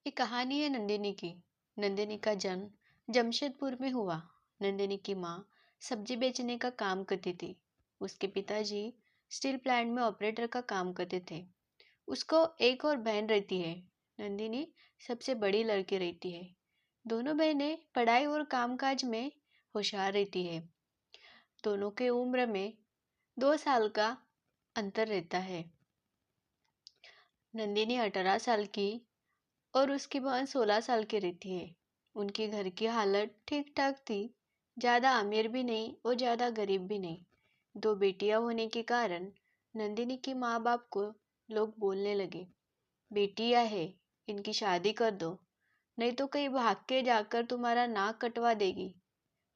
ये कहानी है नंदिनी की। नंदिनी का जन्म जमशेदपुर में हुआ। नंदिनी की माँ सब्जी बेचने का काम करती थी। उसके पिताजी स्टील प्लांट में ऑपरेटर का काम करते थे। उसको एक और बहन रहती है। नंदिनी सबसे बड़ी लड़की रहती है। दोनों बहनें पढ़ाई और कामकाज में होशियार रहती है। दोनों के उम्र में 2 साल का अंतर रहता है। नंदिनी 18 साल की और उसकी बहन 16 साल की रहती है। उनकी घर की हालत ठीक ठाक थी। ज़्यादा अमीर भी नहीं और ज़्यादा गरीब भी नहीं। दो बेटियां होने के कारण नंदिनी के माँ बाप को लोग बोलने लगे, बेटियां है, इनकी शादी कर दो, नहीं तो कहीं भाग के जाकर तुम्हारा नाक कटवा देगी।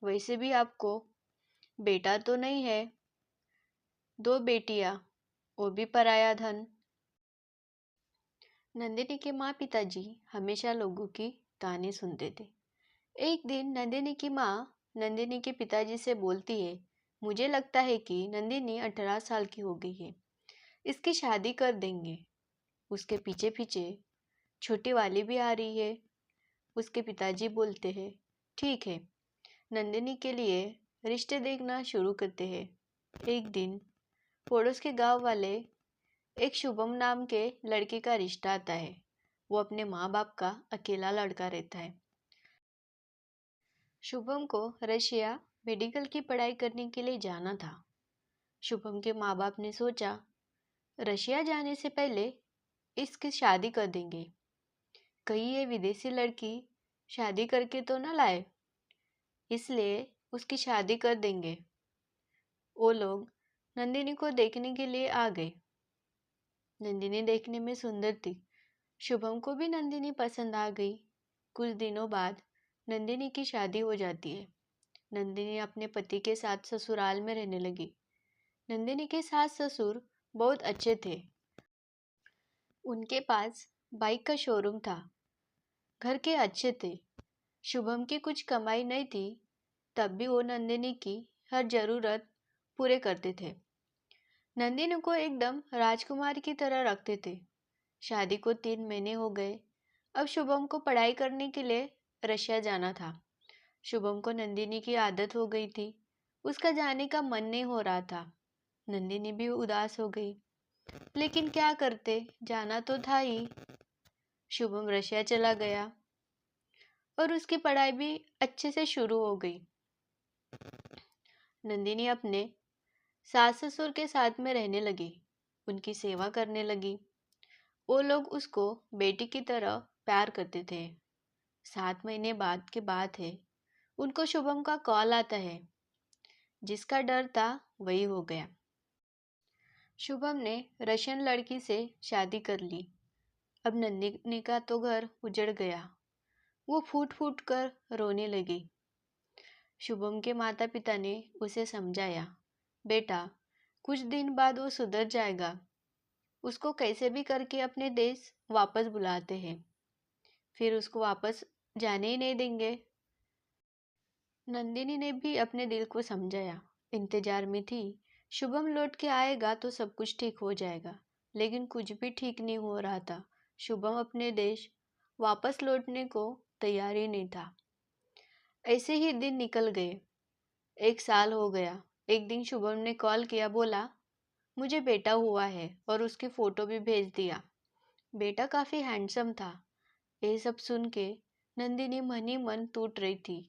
वैसे भी आपको बेटा तो नहीं है, दो बेटियां, वो भी पराया धन। नंदिनी के माँ पिताजी हमेशा लोगों की ताने सुनते थे। एक दिन नंदिनी की माँ नंदिनी के पिताजी से बोलती है, मुझे लगता है कि नंदिनी 18 साल की हो गई है, इसकी शादी कर देंगे। उसके पीछे पीछे छोटी वाली भी आ रही है। उसके पिताजी बोलते हैं, ठीक है, नंदिनी के लिए रिश्ते देखना शुरू करते हैं। एक दिन पड़ोस के गांव वाले एक शुभम नाम के लड़के का रिश्ता आता है। वो अपने माँ बाप का अकेला लड़का रहता है। शुभम को रशिया मेडिकल की पढ़ाई करने के लिए जाना था। शुभम के माँ बाप ने सोचा, रशिया जाने से पहले इसकी शादी कर देंगे, कहीं ये विदेशी लड़की शादी करके तो ना लाए, इसलिए उसकी शादी कर देंगे। वो लोग नंदिनी को देखने के लिए आ गए। नंदिनी देखने में सुंदर थी। शुभम को भी नंदिनी पसंद आ गई। कुछ दिनों बाद नंदिनी की शादी हो जाती है। नंदिनी अपने पति के साथ ससुराल में रहने लगी। नंदिनी के सास ससुर बहुत अच्छे थे। उनके पास बाइक का शोरूम था। घर के अच्छे थे। शुभम की कुछ कमाई नहीं थी, तब भी वो नंदिनी की हर जरूरत पूरे करते थे। नंदिनी को एकदम राजकुमार की तरह रखते थे। शादी को 3 महीने हो गए। अब शुभम को पढ़ाई करने के लिए रशिया जाना था। शुभम को नंदिनी की आदत हो गई थी। उसका जाने का मन नहीं हो रहा था। नंदिनी भी उदास हो गई, लेकिन क्या करते, जाना तो था ही। शुभम रशिया चला गया और उसकी पढ़ाई भी अच्छे से शुरू हो गई। नंदिनी अपने सास ससुर के साथ में रहने लगी, उनकी सेवा करने लगी। वो लोग उसको बेटी की तरह प्यार करते थे। 7 महीने बाद की बात है, उनको शुभम का कॉल आता है। जिसका डर था वही हो गया। शुभम ने रशियन लड़की से शादी कर ली। अब नंदिनी का तो घर उजड़ गया। वो फूट फूट कर रोने लगी। शुभम के माता पिता ने उसे समझाया, बेटा, कुछ दिन बाद वो सुधर जाएगा, उसको कैसे भी करके अपने देश वापस बुलाते हैं, फिर उसको वापस जाने ही नहीं देंगे। नंदिनी ने भी अपने दिल को समझाया, इंतजार में थी, शुभम लौट के आएगा तो सब कुछ ठीक हो जाएगा। लेकिन कुछ भी ठीक नहीं हो रहा था। शुभम अपने देश वापस लौटने को तैयार ही नहीं था। ऐसे ही दिन निकल गए। 1 साल हो गया। एक दिन शुभम ने कॉल किया, बोला, मुझे बेटा हुआ है, और उसकी फोटो भी भेज दिया। बेटा काफी हैंडसम था। ये सब सुन के नंदिनी मन ही मन टूट रही थी।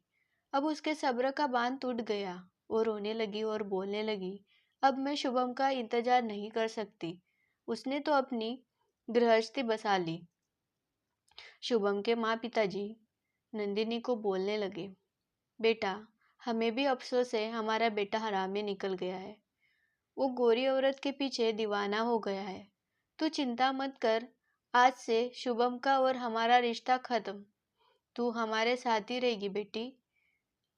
अब उसके सब्र का बांध टूट गया। वो रोने लगी और बोलने लगी, अब मैं शुभम का इंतजार नहीं कर सकती। उसने तो अपनी गृहस्थी बसा ली। शुभम के माँ पिताजी नंदिनी को बोलने लगे, बेटा, हमें भी अफसोस है, हमारा बेटा हरामी निकल गया है। वो गोरी औरत के पीछे दीवाना हो गया है। तू चिंता मत कर, आज से शुभम का और हमारा रिश्ता खत्म। तू हमारे साथ ही रहेगी बेटी।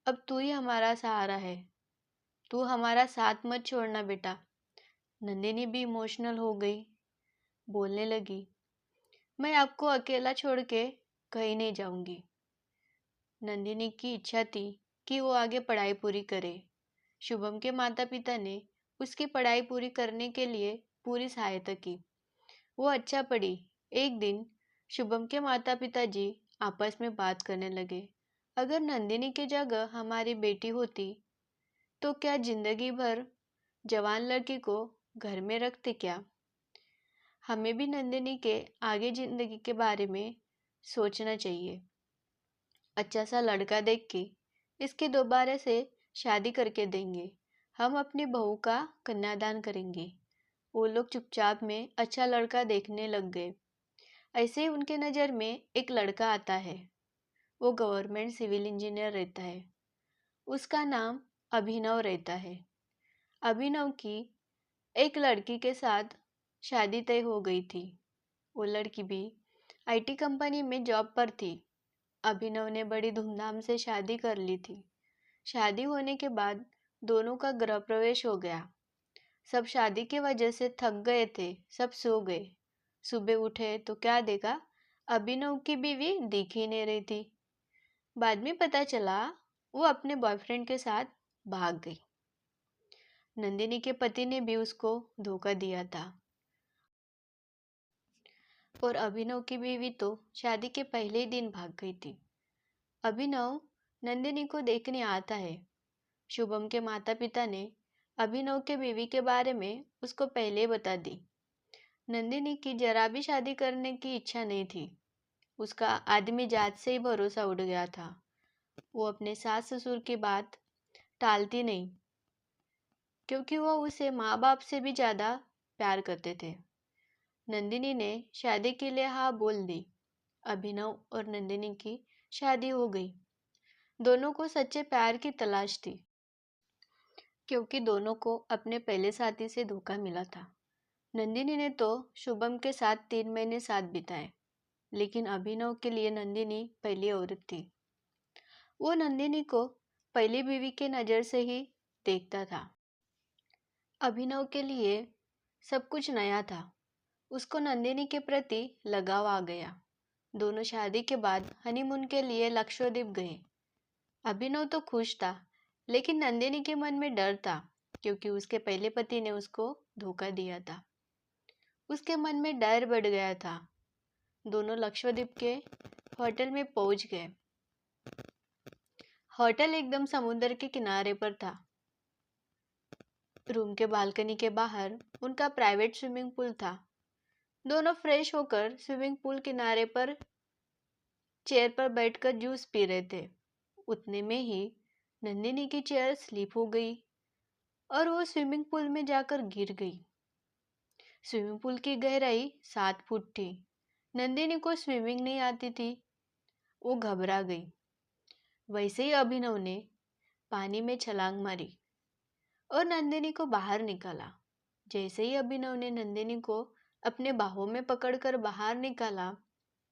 अब तू ही हमारा सहारा है। तू हमारा साथ मत छोड़ना बेटा। नंदिनी भी इमोशनल हो गई, बोलने लगी, मैं आपको अकेला छोड़ के कहीं नहीं जाऊंगी। नंदिनी की इच्छा थी कि वो आगे पढ़ाई पूरी करे। शुभम के माता पिता ने उसकी पढ़ाई पूरी करने के लिए पूरी सहायता की। वो अच्छा पढ़ी। एक दिन शुभम के माता पिताजी आपस में बात करने लगे। अगर नंदिनी की जगह हमारी बेटी होती तो क्या जिंदगी भर जवान लड़की को घर में रखते क्या? हमें भी नंदिनी के आगे जिंदगी के बारे में सोचना चाहिए। अच्छा सा लड़का देख के इसकी दोबारा से शादी करके देंगे। हम अपनी बहू का कन्यादान करेंगे। वो लोग चुपचाप में अच्छा लड़का देखने लग गए। ऐसे ही उनके नज़र में एक लड़का आता है। वो गवर्नमेंट सिविल इंजीनियर रहता है। उसका नाम अभिनव रहता है। अभिनव की एक लड़की के साथ शादी तय हो गई थी। वो लड़की भी आईटी कंपनी में जॉब पर थी। अभिनव ने बड़ी धूमधाम से शादी कर ली थी। शादी होने के बाद दोनों का गृह प्रवेश हो गया। सब शादी की वजह से थक गए थे, सब सो गए। सुबह उठे तो क्या देखा, अभिनव की बीवी दिख ही नहीं रही थी। बाद में पता चला वो अपने बॉयफ्रेंड के साथ भाग गई। नंदिनी के पति ने भी उसको धोखा दिया था और अभिनव की बीवी तो शादी के पहले ही दिन भाग गई थी। अभिनव नंदिनी को देखने आता है। शुभम के माता पिता ने अभिनव के बीवी के बारे में उसको पहले ही बता दी। नंदिनी की जरा भी शादी करने की इच्छा नहीं थी। उसका आदमी जात से ही भरोसा उड़ गया था। वो अपने सास ससुर की बात टालती नहीं, क्योंकि वो उसे माँ बाप से भी ज़्यादा प्यार करते थे। नंदिनी ने शादी के लिए हाँ बोल दी। अभिनव और नंदिनी की शादी हो गई। दोनों को सच्चे प्यार की तलाश थी, क्योंकि दोनों को अपने पहले साथी से धोखा मिला था। नंदिनी ने तो शुभम के साथ 3 महीने साथ बिताए, लेकिन अभिनव के लिए नंदिनी पहली औरत थी। वो नंदिनी को पहली बीवी के नज़र से ही देखता था। अभिनव के लिए सब कुछ नया था। उसको नंदिनी के प्रति लगाव आ गया। दोनों शादी के बाद हनीमून के लिए लक्षद्वीप गए। अभिनव तो खुश था, लेकिन नंदिनी के मन में डर था, क्योंकि उसके पहले पति ने उसको धोखा दिया था। उसके मन में डर बढ़ गया था। दोनों लक्षद्वीप के होटल में पहुंच गए। होटल एकदम समुद्र के किनारे पर था। रूम के बालकनी के बाहर उनका प्राइवेट स्विमिंग पूल था। दोनों फ्रेश होकर स्विमिंग पूल किनारे पर चेयर पर बैठकर जूस पी रहे थे। उतने में ही नंदिनी की चेयर स्लिप हो गई और वो स्विमिंग पूल में जाकर गिर गई। स्विमिंग पूल की गहराई 7 फुट थी। नंदिनी को स्विमिंग नहीं आती थी। वो घबरा गई। वैसे ही अभिनव ने पानी में छलांग मारी और नंदिनी को बाहर निकाला। जैसे ही अभिनव ने नंदिनी को अपने बाहों में पकड़कर बाहर निकाला,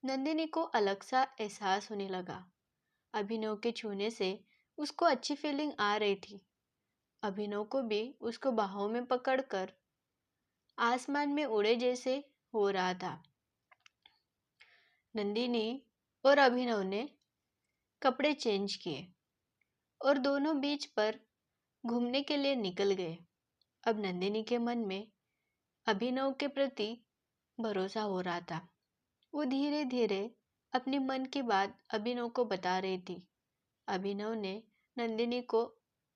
नंदिनी को अलग सा एहसास होने लगा। अभिनव के छूने से उसको अच्छी फीलिंग आ रही थी। अभिनव को भी उसको बाहों में पकड़कर आसमान में उड़े जैसे हो रहा था। नंदिनी और अभिनव ने कपड़े चेंज किए और दोनों बीच पर घूमने के लिए निकल गए। अब नंदिनी के मन में अभिनव के प्रति भरोसा हो रहा था। वो धीरे धीरे अपनी मन की बात अभिनव को बता रही थी। अभिनव ने नंदिनी को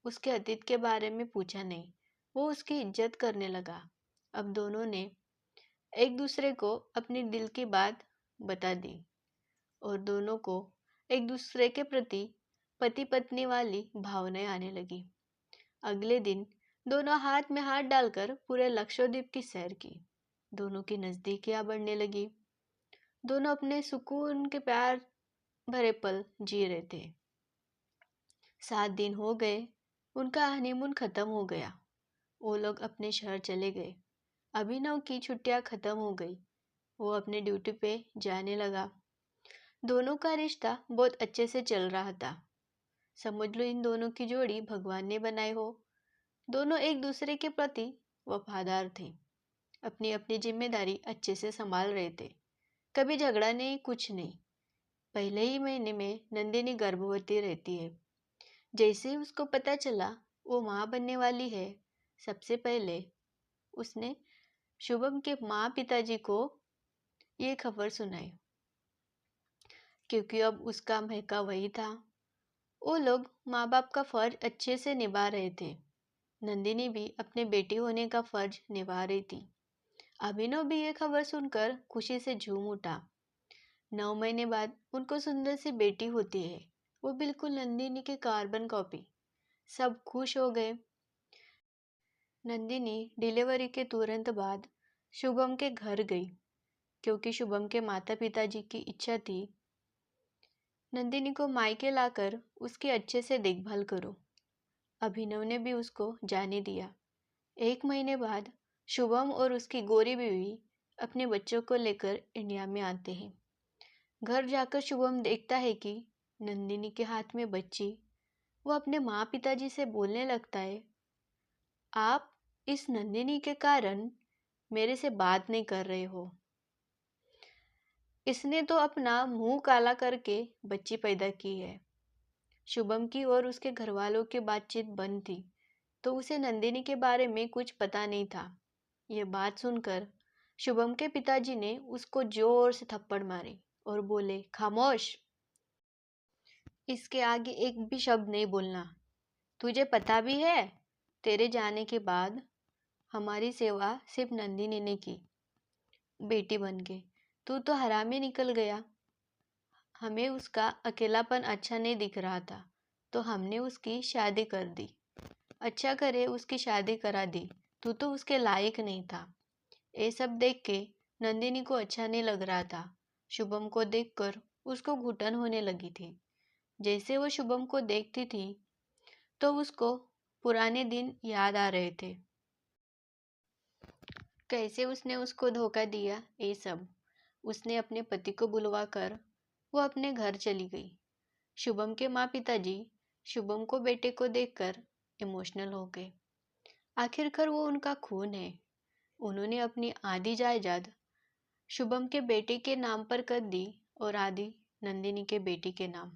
उसके अतीत के बारे में पूछा नहीं। वो उसकी इज्जत करने लगा। अब दोनों ने एक दूसरे को अपनी दिल की बात बता दी और दोनों को एक दूसरे के प्रति पति पत्नी वाली भावनाएं आने लगी। अगले दिन दोनों हाथ में हाथ डालकर पूरे लक्षद्वीप की सैर की। दोनों की नजदीकियां बढ़ने लगी। दोनों अपने सुकून के प्यार भरे पल जी रहे थे। 7 दिन हो गए। उनका हनीमून खत्म हो गया। वो लोग अपने शहर चले गए। अभिनव की छुट्टियां खत्म हो गई। वो अपने ड्यूटी पे जाने लगा। दोनों का रिश्ता बहुत अच्छे से चल रहा था। समझ लो इन दोनों की जोड़ी भगवान ने बनाई हो। दोनों एक दूसरे के प्रति वफादार थे। अपनी अपनी जिम्मेदारी अच्छे से संभाल रहे थे। कभी झगड़ा नहीं, कुछ नहीं। पहले ही महीने में नंदिनी गर्भवती रहती है। जैसे ही उसको पता चला वो माँ बनने वाली है, सबसे पहले उसने शुभम के माँ पिताजी को ये खबर सुनाई। क्योंकि अब उसका महका वही था। वो लोग माँ बाप का फर्ज अच्छे से निभा रहे थे। नंदिनी भी अपने बेटी होने का फर्ज निभा रही थी। अभिनव भी ये खबर सुनकर खुशी से झूम उठा। 9 महीने बाद उनको सुंदर सी बेटी होती है, वो बिल्कुल नंदिनी की कार्बन कॉपी। सब खुश हो गए। नंदिनी डिलीवरी के तुरंत बाद शुभम के घर गई, क्योंकि शुभम के माता पिताजी की इच्छा थी नंदिनी को मायके लाकर उसकी अच्छे से देखभाल करो। अभिनव ने भी उसको जाने दिया। 1 महीने बाद शुभम और उसकी गोरी बीवी अपने बच्चों को लेकर इंडिया में आते हैं। घर जाकर शुभम देखता है कि नंदिनी के हाथ में बच्ची। वो अपने माँ पिताजी से बोलने लगता है, आप इस नंदिनी के कारण मेरे से बात नहीं कर रहे हो। इसने तो अपना मुंह काला करके बच्ची पैदा की है। शुभम की और उसके घर वालों की बातचीत बंद थी, तो उसे नंदिनी के बारे में कुछ पता नहीं था। ये बात सुनकर शुभम के पिताजी ने उसको जोर से थप्पड़ मारे और बोले, खामोश, इसके आगे एक भी शब्द नहीं बोलना। तुझे पता भी है, तेरे जाने के बाद हमारी सेवा सिर्फ नंदिनी ने की, बेटी बन के। तू तो हरामी निकल गया। हमें उसका अकेलापन अच्छा नहीं दिख रहा था, तो हमने उसकी शादी कर दी। अच्छा करे उसकी शादी करा दी, तू तो उसके लायक नहीं था। ये सब देख के नंदिनी को अच्छा नहीं लग रहा था। शुभम को देखकर उसको घुटन होने लगी थी। जैसे वो शुभम को देखती थी तो उसको पुराने दिन याद आ रहे थे। कैसे उसने उसको धोखा दिया, ये सब उसने अपने पति को बुलवाकर वो अपने घर चली गई। शुभम के माँ पिताजी शुभम को बेटे को देखकर इमोशनल हो गए। आखिरकार वो उनका खून है। उन्होंने अपनी आधी जायदाद शुभम के बेटे के नाम पर कर दी और आधी नंदिनी के बेटी के नाम,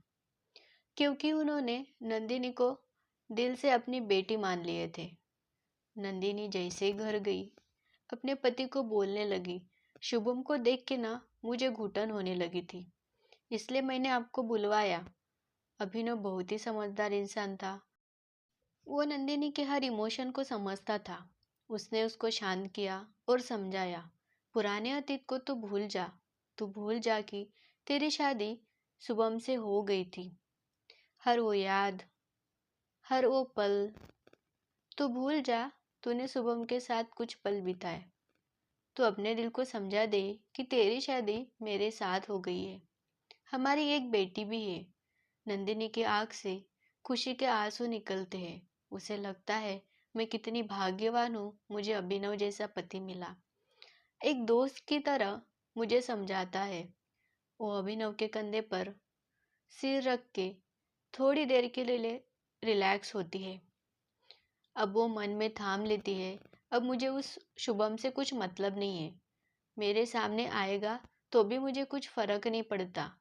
क्योंकि उन्होंने नंदिनी को दिल से अपनी बेटी मान लिए थे। नंदिनी जैसे ही घर गई अपने पति को बोलने लगी, शुभम को देख के ना मुझे घुटन होने लगी थी, इसलिए मैंने आपको बुलवाया। अभिनव बहुत ही समझदार इंसान था। वो नंदिनी के हर इमोशन को समझता था। उसने उसको शांत किया और समझाया, पुराने अतीत को तू भूल जा। तू भूल जा कि तेरी शादी शुभम से हो गई थी। हर वो याद, हर वो पल तू भूल जा। तूने शुभम के साथ कुछ पल बिताए। तू अपने दिल को समझा दे कि तेरी शादी मेरे साथ हो गई है। हमारी एक बेटी भी है। नंदिनी की आंख से खुशी के आंसू निकलते हैं। उसे लगता है मैं कितनी भाग्यवान हूँ, मुझे अभिनव जैसा पति मिला। एक दोस्त की तरह मुझे समझाता है। वो अभिनव के कंधे पर सिर रख के थोड़ी देर के लिए रिलैक्स होती है। अब वो मन में ठान लेती है, अब मुझे उस शुभम से कुछ मतलब नहीं है। मेरे सामने आएगा तो भी मुझे कुछ फर्क नहीं पड़ता।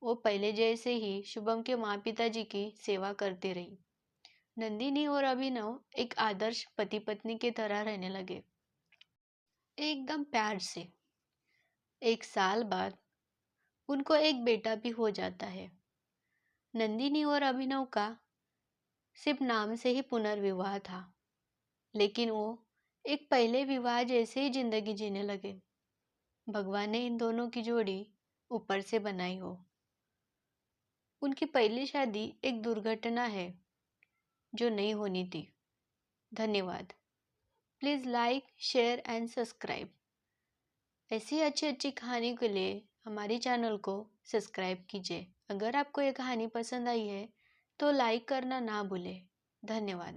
वो पहले जैसे ही शुभम के माँ पिताजी की सेवा करती रही। नंदिनी और अभिनव एक आदर्श पति पत्नी की तरह रहने लगे, एकदम प्यार से। 1 साल बाद उनको एक बेटा भी हो जाता है। नंदिनी और अभिनव का सिर्फ नाम से ही पुनर्विवाह था, लेकिन वो एक पहले विवाह जैसे ही जिंदगी जीने लगे। भगवान ने इन दोनों की जोड़ी ऊपर से बनाई हो। उनकी पहली शादी एक दुर्घटना है जो नहीं होनी थी। धन्यवाद। Please like, share and subscribe. ऐसी अच्छी अच्छी कहानी के लिए हमारी चैनल को सब्सक्राइब कीजिए। अगर आपको ये कहानी पसंद आई है तो लाइक करना ना भूलें। धन्यवाद।